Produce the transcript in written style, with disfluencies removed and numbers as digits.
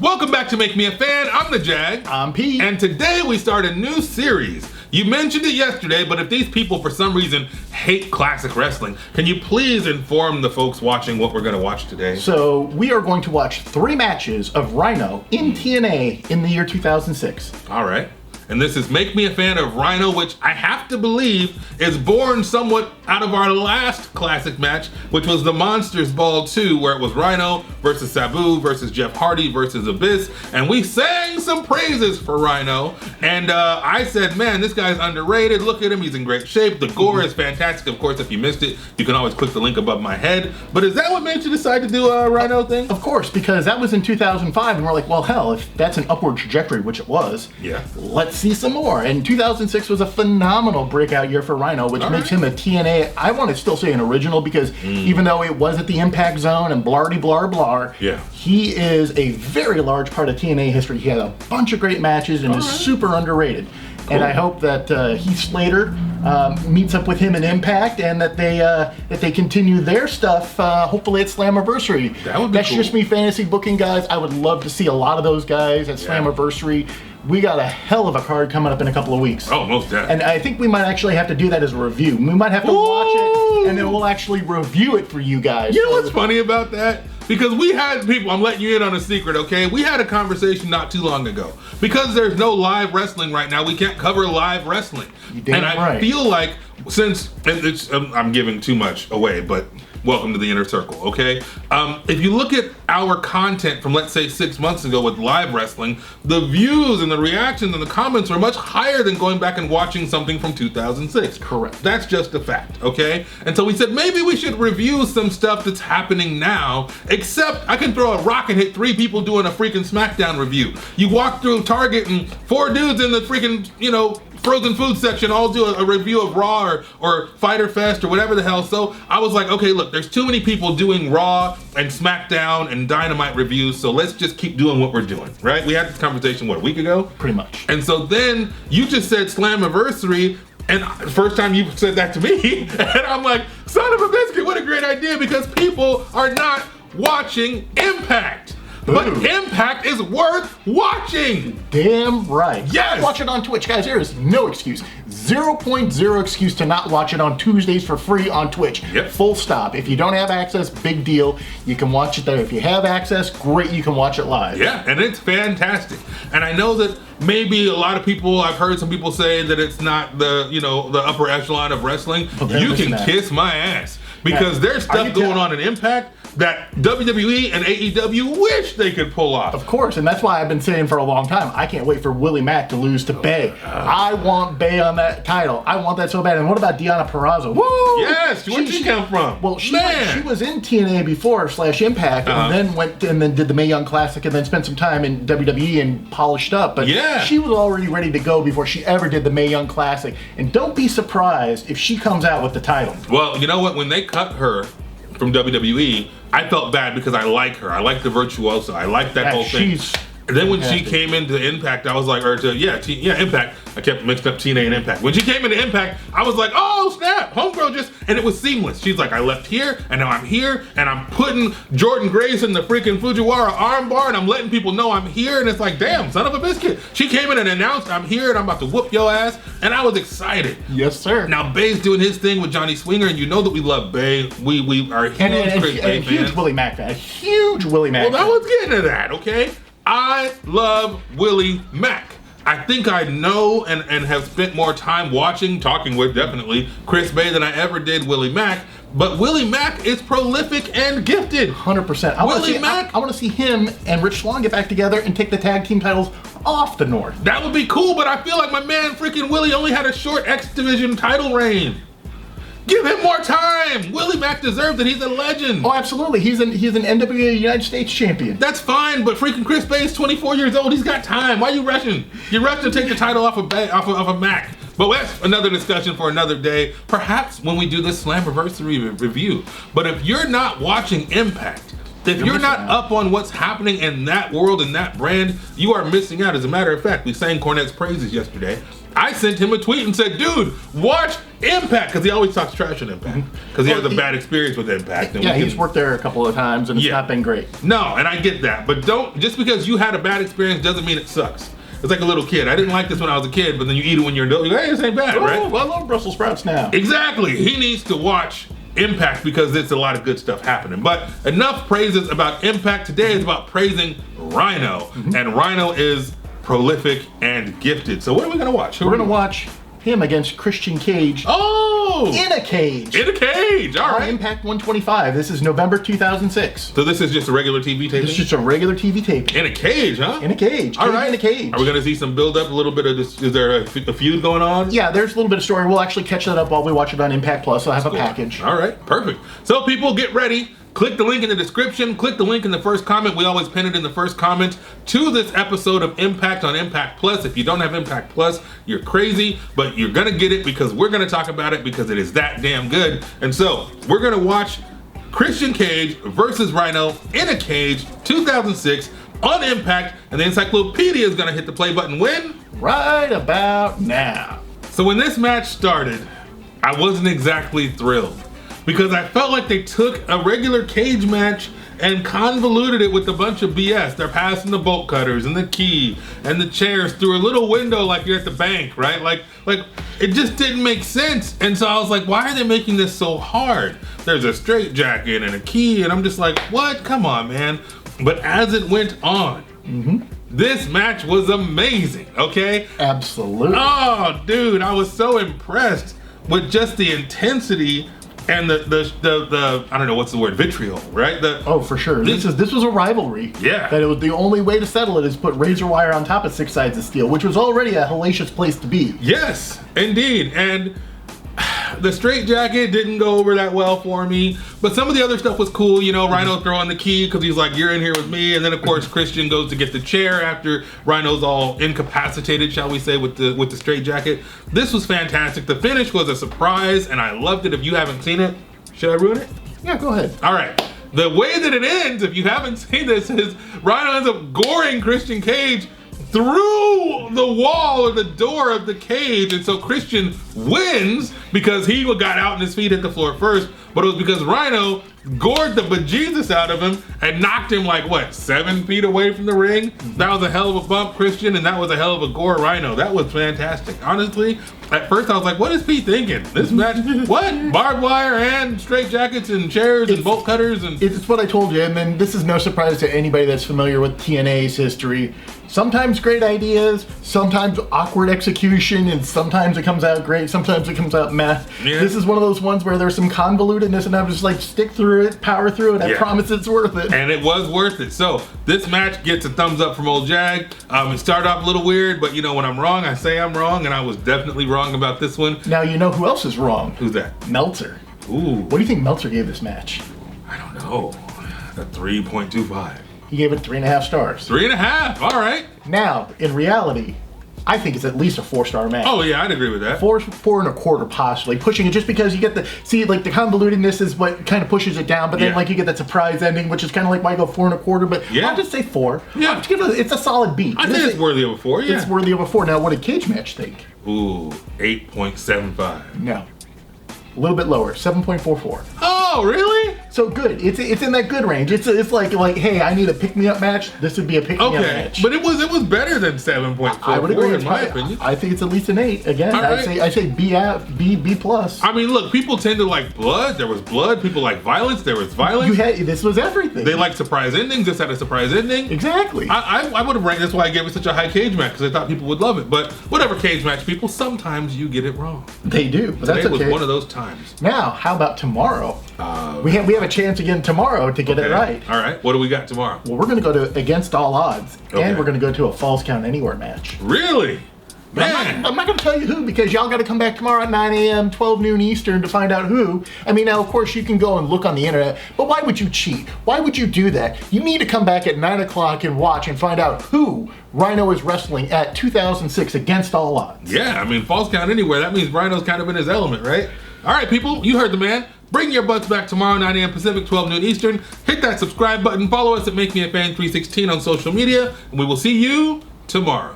Welcome back to Make Me a Fan. I'm the Jag. I'm Pete. And today we start a new series. You mentioned it yesterday, but if these people for some reason hate classic wrestling, can you please inform the folks watching what we're going to watch today? So we are going to watch 3 matches of Rhyno in TNA in the year 2006. All right. And this is Make Me a Fan of Rhyno, which I have to believe is born somewhat out of our last classic match, which was the Monsters Ball 2, where it was Rhyno versus Sabu versus Jeff Hardy versus Abyss. And we sang some praises for Rhyno. And I said, man, this guy's underrated. Look at him. He's in great shape. The gore is fantastic. Of course, if you missed it, you can always click the link above my head. But is that what made you decide to do a Rhyno thing? Of course, because that was in 2005, and we're like, well, hell, if that's an upward trajectory, which it was, yeah, let's see some more. And 2006 was a phenomenal breakout year for Rhyno, which makes him a TNA, I want to still say an original, because even though it was at the Impact Zone and blardy blar blar, he is a very large part of TNA history. He had a bunch of great matches and is super underrated. Cool. And I hope that Heath Slater meets up with him in Impact, and that they continue their stuff. Hopefully at Slammiversary. That's cool. Just me fantasy booking, guys. I would love to see a lot of those guys at Slammiversary. We got a hell of a card coming up in a couple of weeks. Oh, most definitely. And I think we might actually have to do that as a review. We might have to watch it, and then we'll actually review it for you guys. You know what's funny about that? Because we had people, I'm letting you in on a secret, okay? We had a conversation not too long ago. Because there's no live wrestling right now, we can't cover live wrestling. And I feel like, since, I'm giving too much away, but welcome to the inner circle, okay? If you look at our content from, let's say, 6 months ago with live wrestling, the views and the reactions and the comments are much higher than going back and watching something from 2006. Correct. That's just a fact, okay? And so we said, maybe we should review some stuff that's happening now, except I can throw a rock and hit 3 people doing a freaking SmackDown review. You walk through Target and 4 dudes in the freaking, frozen food section all do a review of Raw or Fyter Fest or whatever the hell. So I was like, okay, look, there's too many people doing Raw and SmackDown and Dynamite reviews, so let's just keep doing what we're doing, right? We had this conversation, what, a week ago? Pretty much. And so then you just said Slammiversary, and the first time you said that to me, and I'm like, son of a biscuit, what a great idea, because people are not watching Impact. But Impact is worth watching. Damn right. Yes. Watch it on Twitch, guys. There is no excuse. 0.0 excuse to not watch it on Tuesdays for free on Twitch. Yep. Full stop. If you don't have access, big deal. You can watch it there. If you have access, great. You can watch it live. Yeah, and it's fantastic. And I know that maybe a lot of people, I've heard some people say that it's not the upper echelon of wrestling. You can kiss my ass, because there's stuff going on in Impact that WWE and AEW wish they could pull off. Of course, and that's why I've been saying for a long time, I can't wait for Willie Mack to lose to Bay. I want Bay on that title. I want that so bad. And what about Deonna Purrazzo? Woo! Yes, where'd she come from? Well, she was in TNA before /Impact, and then went and then did the Mae Young Classic, and then spent some time in WWE and polished up. But she was already ready to go before she ever did the Mae Young Classic. And don't be surprised if she comes out with the title. Well, you know what? When they cut her from WWE, I felt bad because I like her. I like the virtuoso. I like that whole thing. And then when she came into Impact, I was like, Impact. I kept mixed up TNA and Impact. When she came into Impact, I was like, oh snap, homegirl and it was seamless. She's like, I left here, and now I'm here, and I'm putting Jordan Grace in the freaking Fujiwara armbar, and I'm letting people know I'm here, and it's like, damn, son of a biscuit. She came in and announced, I'm here, and I'm about to whoop your ass, and I was excited. Yes, sir. Now, Bay's doing his thing with Johnny Swinger, and you know that we love Bay. We are huge Chris Bay fans. Huge Willie Mack fan. Huge Willie Mack fan. Well, I was getting to that, okay? I love Willie Mack. I think I know and have spent more time talking with, definitely, Chris Bay than I ever did Willie Mack. But Willie Mack is prolific and gifted. 100%. I want to see him and Rich Swann get back together and take the tag team titles off the North. That would be cool, but I feel like my man freaking Willie only had a short X Division title reign. Give him more time. Willie Mack deserves it. He's a legend. Oh, absolutely. He's an NWA United States champion. That's fine, but freaking Chris Bay is 24 years old. He's got time. Why are you rushing? You rushed to take the title off of Mack. But that's another discussion for another day. Perhaps when we do this Slammiversary review. But if you're not watching Impact, if you're not up on what's happening in that world and that brand, you are missing out. As a matter of fact, we sang Cornette's praises yesterday. I sent him a tweet and said, dude, watch Impact, because he always talks trash on Impact, because he has a bad experience with Impact. And he's worked there a couple of times, and it's not been great. No, and I get that, but just because you had a bad experience doesn't mean it sucks. It's like a little kid. I didn't like this when I was a kid, but then you eat it when you're adult. Hey, this ain't bad, right? Oh, I love Brussels sprouts now. Exactly. He needs to watch Impact because there's a lot of good stuff happening. But enough praises about Impact. Today is about praising Rhyno, and Rhyno is prolific and gifted. So what are we gonna watch? We're gonna watch him against Christian Cage. Oh! In a cage. In a cage, all right. Impact 125. This is November 2006. So this is just a regular TV taping? This is just a regular TV taping. In a cage, huh? In a cage. All right. In a cage. Are we going to see some build up, a little bit of this? Is there a feud going on? Yeah, there's a little bit of story. We'll actually catch that up while we watch it on Impact Plus. I'll have a package. All right, perfect. So people, get ready. Click the link in the description. Click the link in the first comment. We always pin it in the first comment to this episode of Impact on Impact Plus. If you don't have Impact Plus, you're crazy, but you're gonna get it because we're gonna talk about it because it is that damn good. And so we're gonna watch Christian Cage versus Rhyno in a cage, 2006 on Impact, and the Encyclopedia is gonna hit the play button when? Right about now. So when this match started, I wasn't exactly thrilled, because I felt like they took a regular cage match and convoluted it with a bunch of BS. They're passing the bolt cutters and the key and the chairs through a little window like you're at the bank, right? Like it just didn't make sense. And so I was like, why are they making this so hard? There's a straitjacket and a key, and I'm just like, what? Come on, man. But as it went on, this match was amazing, okay? Absolutely. Oh, dude, I was so impressed with just the intensity and the I don't know what's the word, vitriol, right? Oh, for sure. This was a rivalry. Yeah. That it was the only way to settle it is put razor wire on top of 6 sides of steel, which was already a hellacious place to be. Yes, indeed. And the straitjacket didn't go over that well for me, but some of the other stuff was cool. You know, Rhyno throwing the key because he's like, you're in here with me. And then of course Christian goes to get the chair after Rhyno's all incapacitated, shall we say, with the straitjacket. This was fantastic. The finish was a surprise and I loved it. If you haven't seen it, should I ruin it? Yeah, go ahead. All right. The way that it ends, if you haven't seen this, is Rhyno ends up goring Christian Cage through the wall or the door of the cage, and so Christian wins because he got out and his feet hit the floor first, but it was because Rhyno gored the bejesus out of him and knocked him like, what, 7 feet away from the ring? That was a hell of a bump, Christian, and that was a hell of a gore, Rhyno. That was fantastic. Honestly, at first I was like, what is Pete thinking? This match, what? Barbed wire and straitjackets and chairs and bolt cutters and... It's what I told you, and then this is no surprise to anybody that's familiar with TNA's history. Sometimes great ideas, sometimes awkward execution, and sometimes it comes out great, sometimes it comes out meh. Yeah. This is one of those ones where there's some convolutedness, and I'm just like, stick through it, power through it, I promise it's worth it. And it was worth it. So, this match gets a thumbs up from old Jag. It started off a little weird, but you know, when I'm wrong, I say I'm wrong, and I was definitely wrong about this one. Now you know who else is wrong. Who's that? Meltzer. Ooh. What do you think Meltzer gave this match? I don't know. A 3.25. He gave it 3.5 stars. 3.5, all right. Now, in reality, I think it's at least a 4-star match. Oh yeah, I'd agree with that. 4.25 possibly, pushing it just because you get the, see, like the convolutedness is what kind of pushes it down, but then like you get that surprise ending, which is kind of like why I go 4.25, but I'll just say 4. Yeah. It's a solid beat. I think it's worthy of a 4, yeah. It's worthy of a 4. Now, what did Cage Match think? Ooh, 8.75. No. A little bit lower, 7.44. Oh, really? So good. It's in that good range. It's like hey, I need a pick-me-up match. This would be a pick-me-up match. But it was better than 7.44. I would agree. In my opinion. I think it's at least an 8. Again, I say B plus. I mean, look, people tend to like blood. There was blood. People like violence. There was violence. This was everything. They like surprise endings. This had a surprise ending. Exactly. I would have ranked. That's why I gave it such a high cage match, because I thought people would love it. But whatever, cage match people, sometimes you get it wrong. They do. But Today that's okay. was one of those times. Now, how about tomorrow? We have a chance again tomorrow to get it right. All right. What do we got tomorrow? Well, we're going to go to Against All Odds, and we're going to go to a Falls Count Anywhere match. Really? Man. I'm not going to tell you who, because y'all got to come back tomorrow at 9 a.m., 12 noon Eastern to find out who. I mean, now, of course, you can go and look on the internet, but why would you cheat? Why would you do that? You need to come back at 9 o'clock and watch and find out who Rhyno is wrestling at 2006 Against All Odds. Yeah, I mean, Falls Count Anywhere. That means Rhyno's kind of in his element, right? All right, people, you heard the man. Bring your butts back tomorrow, 9 a.m. Pacific, 12 noon Eastern. Hit that subscribe button. Follow us at Make Me a Fan 316 on social media, and we will see you tomorrow.